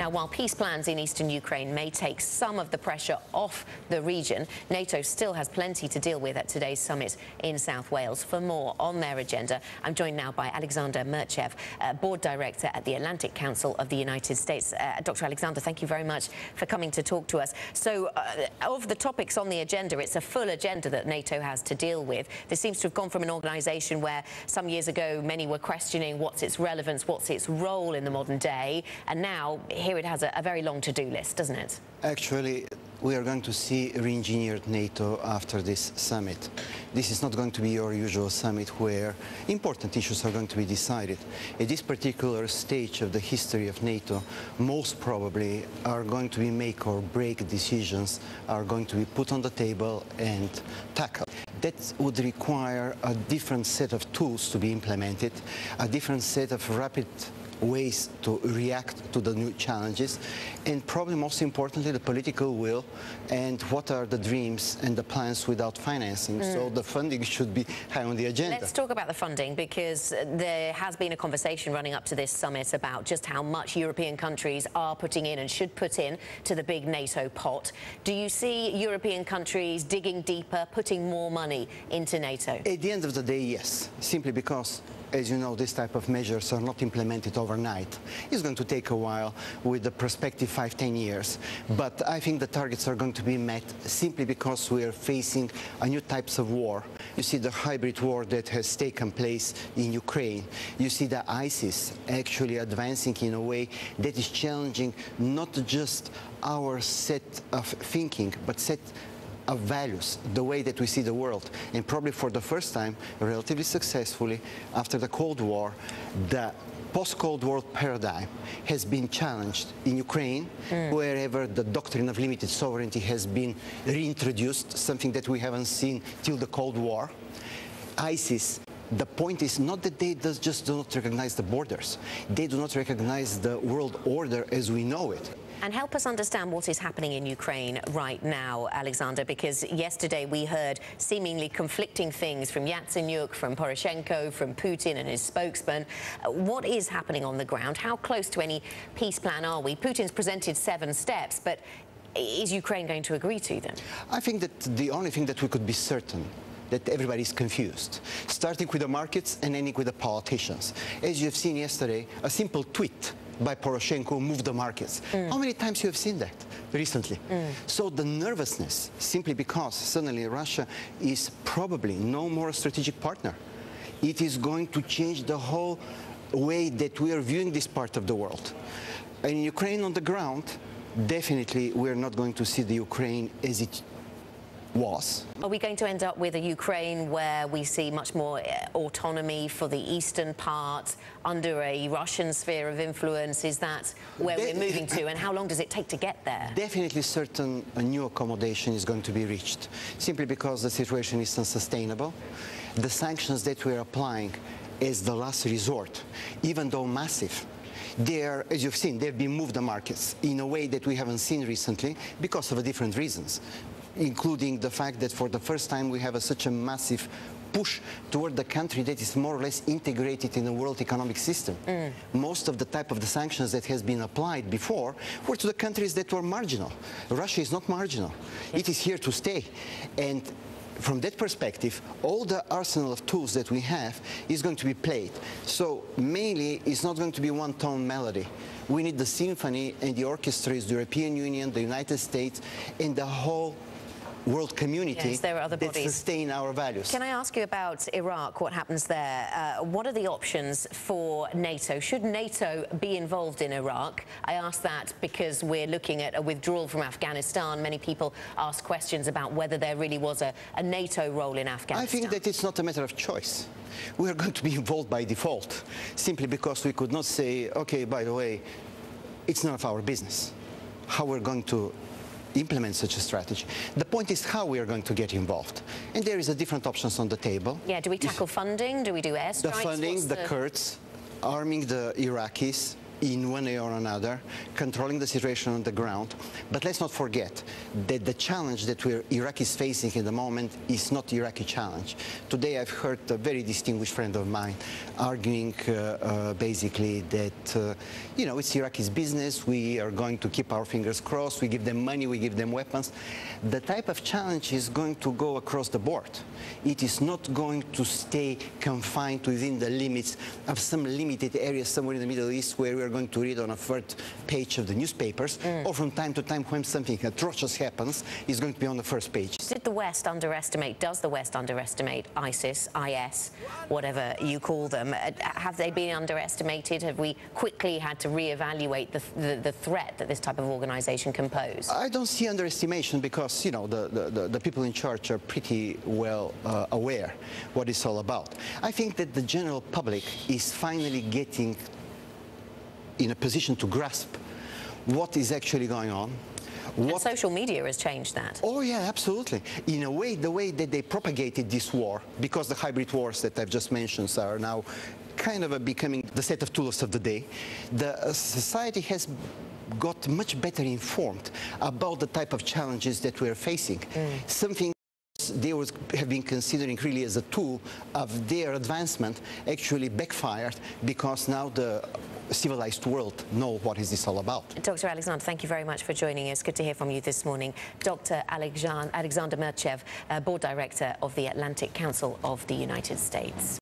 Now, while peace plans in eastern Ukraine may take some of the pressure off the region, NATO still has plenty to deal with at today's summit in South Wales. For more on their agenda, I'm joined now by Alexander Mirtchev, Board Director at the Atlantic Council of the United States. Dr. Alexander, thank you very much for coming to talk to us. So, of the topics on the agenda, it's a full agenda that NATO has to deal with. This seems to have gone from an organisation where some years ago many were questioning what's its relevance, what's its role in the modern day, and now here it has a very long to-do list, doesn't it? Actually, we are going to see re-engineered NATO after this summit. This is not going to be your usual summit where important issues are going to be decided. At this particular stage of the history of NATO, most probably are going to be make or break decisions, are going to be put on the table and tackled. That would require a different set of tools to be implemented, a different set of rapid ways to react to the new challenges, and probably most importantly the political will and what are the dreams and the plans without financing. So the funding should be high on the agenda. Let's talk about the funding, because there has been a conversation running up to this summit about just how much European countries are putting in and should put in to the big NATO pot. Do you see European countries digging deeper, putting more money into NATO? At the end of the day, yes, simply because, as you know, this type of measures are not implemented overnight. It's going to take a while with the perspective 5–10 years. But I think the targets are going to be met simply because we are facing a new types of war. You see the hybrid war that has taken place in Ukraine. You see the ISIS actually advancing in a way that is challenging not just our set of thinking, but set of values, the way that we see the world. And probably for the first time, relatively successfully, after the Cold War, the post-Cold War paradigm has been challenged in Ukraine, wherever the doctrine of limited sovereignty has been reintroduced, something that we haven't seen till the Cold War. ISIS, the point is not that they just do not recognize the borders. They do not recognize the world order as we know it. And help us understand what is happening in Ukraine right now, Alexander, because yesterday we heard seemingly conflicting things from Yatsenyuk, from Poroshenko, from Putin and his spokesman. What is happening on the ground? How close to any peace plan are we? Putin's presented 7 steps, but is Ukraine going to agree to them? I think that the only thing that we could be certain that everybody's confused, starting with the markets and ending with the politicians. As you have seen yesterday, a simple tweet by Poroshenko moved the markets. How many times you have seen that recently? So the nervousness, simply because suddenly Russia is probably no more a strategic partner. It is going to change the whole way that we are viewing this part of the world. In Ukraine on the ground, definitely we're not going to see the Ukraine as it was. Are we going to end up with a Ukraine where we see much more autonomy for the eastern part under a Russian sphere of influence? Is that where we're moving to, and how long does it take to get there? Definitely certain new accommodation is going to be reached, simply because the situation is unsustainable. The sanctions that we're applying is the last resort, even though massive. There, as you've seen, they've been moved the markets in a way that we haven't seen recently because of different reasons, including the fact that for the first time we have such a massive push toward the country that is more or less integrated in the world economic system. Most of the type of the sanctions that has been applied before were to the countries that were marginal. Russia is not marginal. It is here to stay. And from that perspective, all the arsenal of tools that we have is going to be played. So mainly, it's not going to be one-tone melody. We need the symphony, and the orchestra is the European Union, the United States, and the whole world community that sustain our values. Can I ask you about Iraq, what happens there? What are the options for NATO? Should NATO be involved in Iraq? I ask that because we're looking at a withdrawal from Afghanistan. Many people ask questions about whether there really was a NATO role in Afghanistan. I think that it's not a matter of choice. We are going to be involved by default, simply because we could not say, okay, by the way, it's none of our business how we're going to implement such a strategy. The point is how we are going to get involved. And there is different options on the table. Yeah, do we tackle funding? Do we do airstrikes? The funding, the Kurds, arming the Iraqis, in one way or another, controlling the situation on the ground. But let's not forget that the challenge that Iraq is facing at the moment is not the Iraqi challenge. Today I've heard a very distinguished friend of mine arguing basically that, you know, it's Iraqi's business, we are going to keep our fingers crossed, we give them money, we give them weapons. The type of challenge is going to go across the board. It is not going to stay confined within the limits of some limited area somewhere in the Middle East where we are going to read on a first page of the newspapers, or from time to time when something atrocious happens, is going to be on the first page. Does the West underestimate ISIS, IS, whatever you call them? Have they been underestimated? Have we quickly had to reevaluate the threat that this type of organization can pose? I don't see underestimation because, you know, the people in charge are pretty well aware what it's all about. I think that the general public is finally getting in a position to grasp what is actually going on. And social media has changed that. Oh yeah, absolutely. In a way, the way that they propagated this war, because the hybrid wars that I've just mentioned are now kind of becoming the set of tools of the day, the society has got much better informed about the type of challenges that we're facing. Something they have been considering really as a tool of their advancement actually backfired, because now the civilized world know what is this all about. Dr. Alexander, thank you very much for joining us. Good to hear from you this morning. Dr. Alexander Mirtchev, Board Director of the Atlantic Council of the United States.